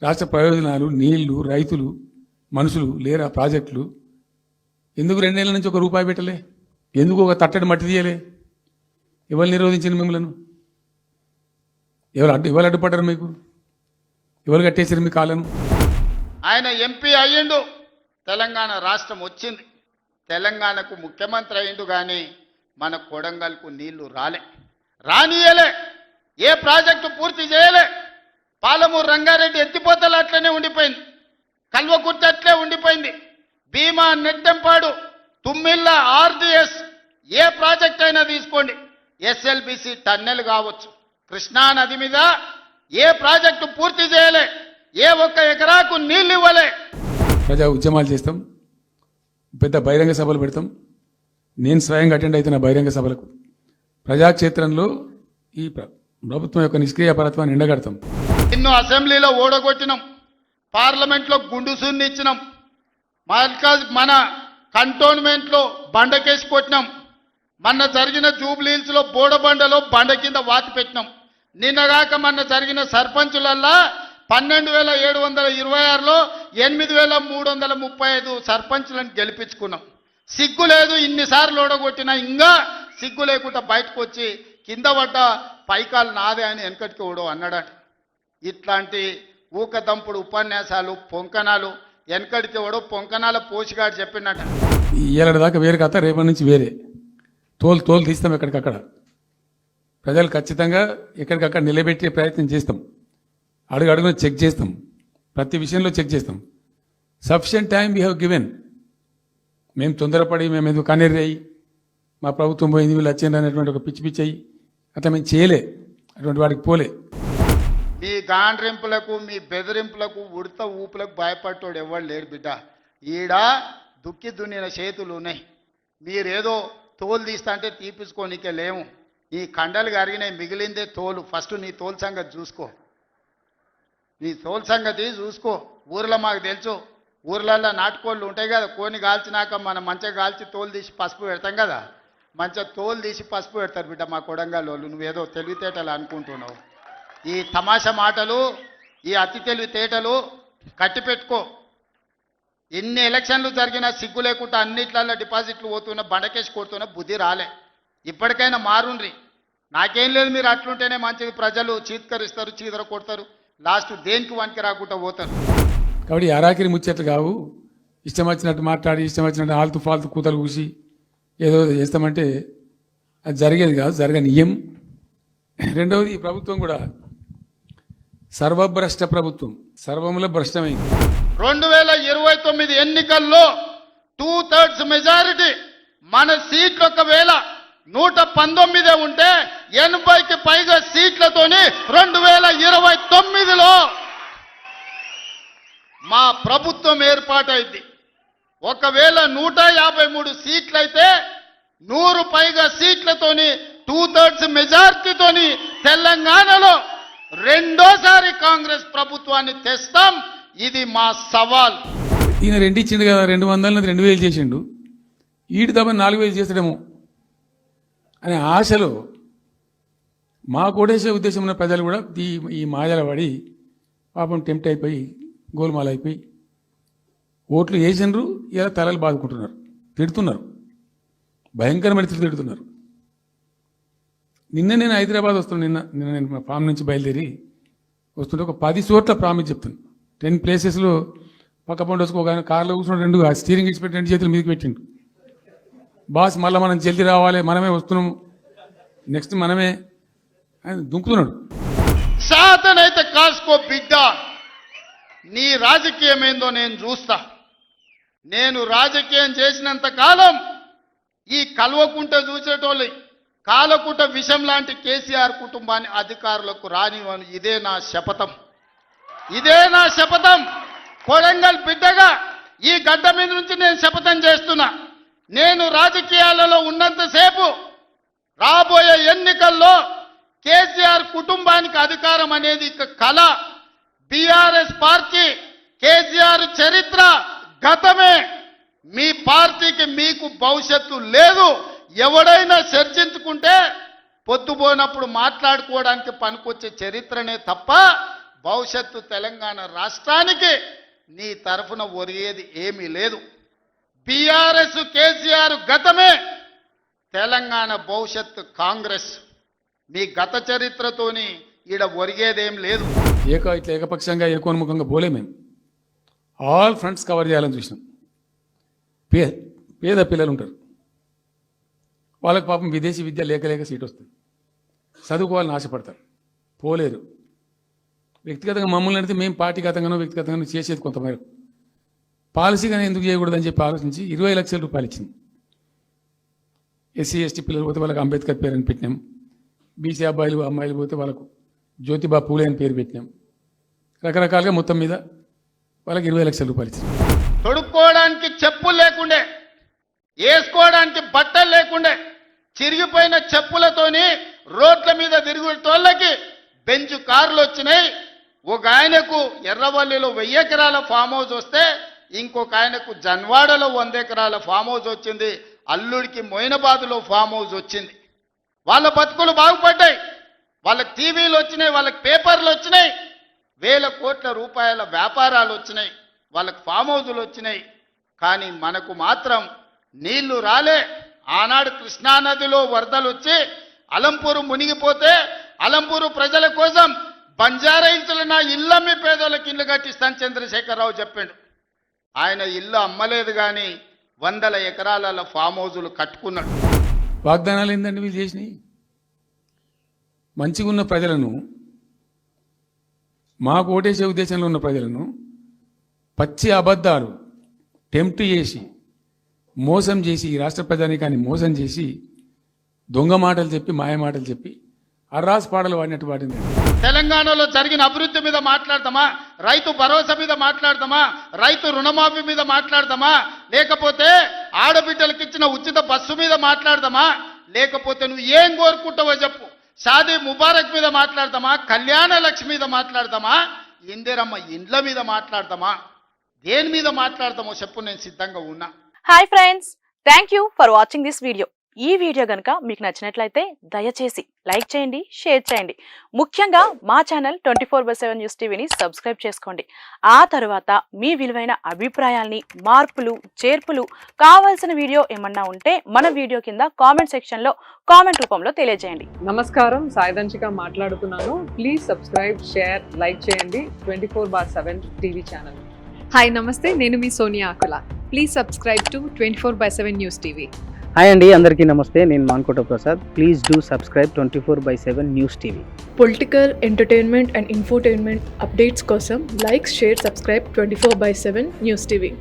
రాష్ట్ర ప్రయోజనాలు, నీళ్లు, రైతులు, మనుషులు లేరా ప్రాజెక్టులు? ఎందుకు 2 నెలల నుంచి ₹1 పెట్టలే? ఎందుకు ఒక తట్టడి మట్టి తీయలే? ఎవరు నిరోధించిన మిమ్మల్ని? ఎవరు అడ్డుపడ్డారు? మీకు ఎవరు కట్టేసారు మీ కాళ్ళను? ఆయన ఎంపీ అయ్యిండు, తెలంగాణ రాష్ట్రం వచ్చింది, తెలంగాణకు ముఖ్యమంత్రి అయ్యిండు, కానీ మన కొడంగల్కు నీళ్లు రానియలే, ఏ ప్రాజెక్టు పూర్తి చేయలే. పాలమూరు రంగారెడ్డి ఎత్తిపోతలు అట్లనే ఉండిపోయింది, కల్వకుర్తి అట్లే ఉండిపోయింది, భీమా, నెట్టెంపాడు, తుమ్మిళ్ళ, ఆర్డిఎస్, ఏ ప్రాజెక్ట్ అయినా తీసుకోండి, ఎస్ఎల్బిసి టన్నెల్ కావచ్చు, కృష్ణా నది మీద ఏ ప్రాజెక్టు పూర్తి చేయలే, ఏ ఒక్క ఎకరాకు నీళ్ళు ఇవ్వలే. ప్రజా ఉద్యమాలు చేస్తాం, పెద్ద బహిరంగ సభలు పెడతాం. నేను స్వయంగా అటెండ్ అవుతున్న బహిరంగ సభలకు. ప్రజాక్షేత్రంలో ఈ ప్రభుత్వం యొక్క నిష్క్రియాపరత్వాన్ని ఎండగడతాం. ఎన్నో అసెంబ్లీలో ఓడగొట్టినాం, పార్లమెంట్లో గుండు సున్ని ఇచ్చినాం, మన కంటోన్మెంట్లో బండకేసి కొట్టినాం, మొన్న జరిగిన జూబ్లీహిల్స్లో బోడబండలో బండ కింద వాతి పెట్టినాం. నిన్నగాక మొన్న జరిగిన సర్పంచులల్లా 12,726లో 8,335 సర్పంచులను గెలిపించుకున్నాం. సిగ్గు లేదు, ఇన్నిసార్లు ఓడగొట్టినా ఇంకా సిగ్గు లేకుండా బయటకు వచ్చి కింద పడ్డ పైకాలు నాదే అని వెనకటికి ఓడో అన్నాడట. ఇట్లాంటి ఊకదంపుడు ఉపన్యాసాలు, పొంకనాలు వెనకడికి ఓడో పొంకనాల పోషిగాడు చెప్పినట్ట. ఏళ్ళ దాకా వేరే కథ, రేపటి నుంచి వేరే తోలు తీస్తాం. ఎక్కడికక్కడ ప్రజలు ఖచ్చితంగా ఎక్కడికక్కడ నిలబెట్టే ప్రయత్నం చేస్తాం. అడుగున చెక్ చేస్తాం, ప్రతి విషయంలో చెక్ చేస్తాం. Sufficient time we have given. మేము తొందరపడి మేము ఎందుకు కన్నెర్రయ్యి మా ప్రభుత్వం పోయింది వీళ్ళు వచ్చింది అనేటువంటి ఒక పిచ్చి అయ్యి అట్లా మేము చేయలే, అటువంటి వాడికి పోలే. మీ గాండ్రింపులకు, మీ బెదిరింపులకు, ఉడత ఊపులకు భయపడ్డాడు ఎవరు లేరు బిడ్డ. ఈడ దుక్కి దున్నిన చేతులు ఉన్నాయి, మీరేదో తోలు తీస్తా అంటే తీపించుకోనికే లేము. ఈ కండలు కరిగినాయి, మిగిలిందే తోలు. ఫస్ట్ నీ తోలు సంగతి చూసుకో, నీ తోలు సంగతి చూసుకో. ఊర్లో మాకు తెలుసు, ఊర్లలో నాటుకోళ్ళు ఉంటాయి కదా, కోని కాల్చినాక మనం మంచిగా కాల్చి తోలు తీసి పసుపు పెడతాం కదా, మంచిగా తోలు తీసి పసుపు పెడతారు బిడ్డ మా కొడంగల్ వాళ్ళు. నువ్వేదో తెలివితేటలు అనుకుంటున్నావు. ఈ తమాషా మాటలు, ఈ అతి తెలివితేటలు కట్టిపెట్టుకో. ఎన్ని ఎలక్షన్లు జరిగినా సిగ్గు లేకుండా అన్నిట్లలో డిపాజిట్లు పోతున్నా, బండకేసి కొడుతున్నా, బుద్ధి రాలే. ఇప్పటికైనా మారుండ్రి. నాకేం లేదు, మీరు అట్లుంటేనే మంచిది. ప్రజలు చీత్కరిస్తారు, చీదర కొడతారు, లాస్ట్ దేనికి వనికి రాకుండా పోతారు. కాబట్టి అరాకిరి ముచ్చట్లు కావు. ఇష్టం వచ్చినట్టు మాట్లాడి, ఇష్టం వచ్చినట్టు ఆల్తు ఫాల్తు కూతలు కూసి ఏదో చేస్తామంటే అది జరిగేది కాదు, జరగనీయం. రెండవది, ఈ ప్రభుత్వం కూడా సర్వభ్రష్ట ప్రభుత్వం, సర్వముల భ్రష్టమైంది. 2029 ఎన్నికల్లో 2/3 మెజారిటీ మన సీట్లు ఒకవేళ 119 ఉంటే 80కి పైగా సీట్లతోని 2029లో మా ప్రభుత్వం ఏర్పాటైంది. ఒకవేళ 153 సీట్లయితే 100 పైగా సీట్లతోని 2/3 మెజార్టీతోని తెలంగాణలో రెండోసారి కాంగ్రెస్ ప్రభుత్వాన్ని తెస్తాం. ఇది మా సవాల్. ఈయన 2 ఇచ్చిండు కదా, 200 2,000 చేసిండు. ఈడు తప్ప 4,000 చేస్తాడేమో అనే ఆశలో మా కోటేసే ఉద్దేశం ఉన్న ప్రజలు కూడా ఈ మాయల పడి పాపం టెంప్ట్ అయిపోయి గోల్మాల్ అయిపోయి ఓట్లు వేసినారు. ఇలా తలలు బాదుకుంటున్నారు, తిడుతున్నారు, భయంకరమైన తిడుతున్నారు. నిన్న నేను హైదరాబాద్ వస్తున్నాను. నిన్న నేను ఫామ్ నుంచి బయలుదేరి వస్తుంటే ఒక 10 చోట్ల ప్రామిస్ చెప్తాను. 10 ప్లేసెస్లో పక్క పండు ఒక ఆయన కార్లో కూర్చున్నాడు, 2 స్టీరింగ్ ఇచ్చి పెట్టి 2 చేతులు మీదకి పెట్టిండు. బాస్ మళ్ళీ మనం జల్దీ రావాలి, మనమే వస్తున్నాము, నెక్స్ట్ మనమే అని దుంకుతున్నాడు. సాధనైతే కాసుకో బిడ్డ, నీ రాజకీయం ఏందో నేను చూస్తా. నేను రాజకీయం చేసినంత కాలం ఈ కల్వకుంట చూసేటోళ్ళు కాలకుంట విషం లాంటి కేసీఆర్ కుటుంబాన్ని అధికారులకు రానివ్వను. ఇదే నా శపథం, ఇదే నా శపథం. కొడంగల్ బిడ్డగా ఈ గడ్డ మీద నుంచి నేను శపథం చేస్తున్నా. నేను రాజకీయాలలో ఉన్నంతసేపు రాబోయే ఎన్నికల్లో కేసీఆర్ కుటుంబానికి అధికారం అనేది కళ. బీఆర్ఎస్ పార్టీ, కేసీఆర్ చరిత్ర గతమే. మీ పార్టీకి మీకు భవిష్యత్తు లేదు. ఎవడైనా చర్చించుకుంటే పొద్దుపోయినప్పుడు మాట్లాడుకోవడానికి పనికొచ్చే చరిత్రనే తప్ప భవిష్యత్తు తెలంగాణ రాష్ట్రానికి నీ తరఫున ఒరిగేది ఏమీ లేదు. బీఆర్ఎస్ కేసీఆర్ గతమే, తెలంగాణ భవిష్యత్తు కాంగ్రెస్. మీ గత చరిత్రతోని ఈడ ఒరిగేదేం లేదు. ఇట్లా ఏకపక్షంగా ఏకోన్ముఖంగా పోలే మేము ఆల్ ఫ్రంట్స్ కవర్ చేయాలని చూసినాం. పేద పిల్లలు ఉంటారు, వాళ్ళకి పాపం విదేశీ విద్య లేక సీట్ వస్తుంది, చదువుకోవాలని ఆశపడతారు, పోలేరు. వ్యక్తిగతంగా మమ్మల్ని అడిగితే మేము పార్టీగతంగానో వ్యక్తిగతంగానో చేసేది కొంతమేరకు, పాలసీగానే ఎందుకు చేయకూడదని చెప్పి ఆలోచించి 20 లక్షల రూపాయలు ఇచ్చింది. ఎస్సీ ఎస్టీ పిల్లలు పోతే వాళ్ళకి అంబేద్కర్ పేరు అని పెట్టినాం, బీసీ అబ్బాయిలు అమ్మాయిలు పోతే వాళ్ళకు జ్యోతిబా పూలే అని పేరు పెట్టినాం. రకరకాలుగా మొత్తం మీద వాళ్ళకి 20 లక్షల రూపాయలు ఇచ్చింది. తొడుక్కోవడానికి చెప్పులు లేకుండే, వేసుకోవడానికి బట్టలు లేకుండే, చిరిగిపోయిన చెప్పులతోని రోడ్ల మీద తిరుగుతోళ్ళకి బెంచ్ కార్లు వచ్చినాయి. ఒక ఆయనకు ఎర్రవల్లిలో 1000 ఎకరాల ఫామ్ హౌస్ వస్తే ఇంకొక ఆయనకు జన్వాడలో 100 ఎకరాల ఫామ్ హౌస్ వచ్చింది. అల్లుడికి మొయినాబాద్లో ఫామ్ హౌస్ వచ్చింది. వాళ్ళ బతుకులు బాగుపడ్డాయి, వాళ్ళకి టీవీలు వచ్చినాయి, వాళ్ళకి పేపర్లు వచ్చినాయి, 1000 కోట్ల రూపాయల వ్యాపారాలు వచ్చినాయి, వాళ్ళకి ఫామ్ హౌజులు వచ్చినాయి. కానీ మనకు మాత్రం నీళ్లు రాలే. ఆనాడు కృష్ణానదిలో వరదలు వచ్చి అలంపూరు మునిగిపోతే అలంపూరు ప్రజల కోసం బంజారా హిల్స్లో నా ఇల్లమ్మి పేదోళ్ళకి ఇల్లు కట్టిస్తాను చంద్రశేఖరరావు చెప్పాడు. ఆయన ఇల్లు అమ్మలేదు కానీ 100 ఎకరాల ఫామ్ హౌజులు కట్టుకున్నాడు. వాగ్దానాలు ఏంటంటే వీళ్ళు చేసినాయి. మంచిగా ఉన్న ప్రజలను, మాకు ఓటేసే ఉద్దేశంలో ఉన్న ప్రజలను పచ్చి అబద్ధాలు టెంప్ట్ చేసి మోసం చేసి, ఈ రాష్ట్ర ప్రజానీకాన్ని మోసం చేసి, దొంగ మాటలు చెప్పి, మాయ మాటలు చెప్పి అర్రాస్ పాటలు వాడినట్టు వాడింది. తెలంగాణలో జరిగిన అభివృద్ధి మీద మాట్లాడతామా, రైతు భరోసా మీద మాట్లాడతామా, రైతు రుణమాఫీ మీద మాట్లాడతామా, లేకపోతే ఆడబిడ్డలకు ఇచ్చిన ఉచిత బస్సు మీద మాట్లాడతామా, లేకపోతే నువ్వు ఏం కోరుకుంటావో చెప్పు, షాదీ ముబారక్ మీద మాట్లాడతామా, కళ్యాణ లక్ష్మి మీద మాట్లాడతామా, ఇందిరమ్మ ఇండ్ల మీద మాట్లాడతామా, దేని మీద మాట్లాడతామో చెప్పు, నేను సిద్ధంగా ఉన్నా. Hi friends, thank you for watching this video. ఈ వీడియో గనుక మీకు నచ్చినట్లయితే దయచేసి లైక్ చేయండి, షేర్ చేయండి. ముఖ్యంగా మా ఛానల్ 24/7 న్యూస్ టీవీని సబ్స్క్రైబ్ చేసుకోండి. ఆ తర్వాత మీ విలువైన అభిప్రాయాల్ని, మార్పులు, చేర్పులు, కావాల్సిన వీడియో ఏమన్నా ఉంటే మన వీడియో కింద కామెంట్ సెక్షన్లో కామెంట్ రూపంలో తెలియజేయండి. నమస్కారం, సాయిదంచిక మాట్లాడుతున్నాను. ప్లీజ్ సబ్స్క్రైబ్, షేర్, లైక్ చేయండి 24/7 టీవీ ఛానల్. హాయ్ నమస్తే, నేను మీ Sonia Akula. Please subscribe to 24/7 news TV. Hi అండి, అందరికీ నమస్తే. నేను Mankota Prasad. Please do subscribe 24/7 news TV. Political, entertainment and infotainment updates కోసం like, share, subscribe 24/7 news TV.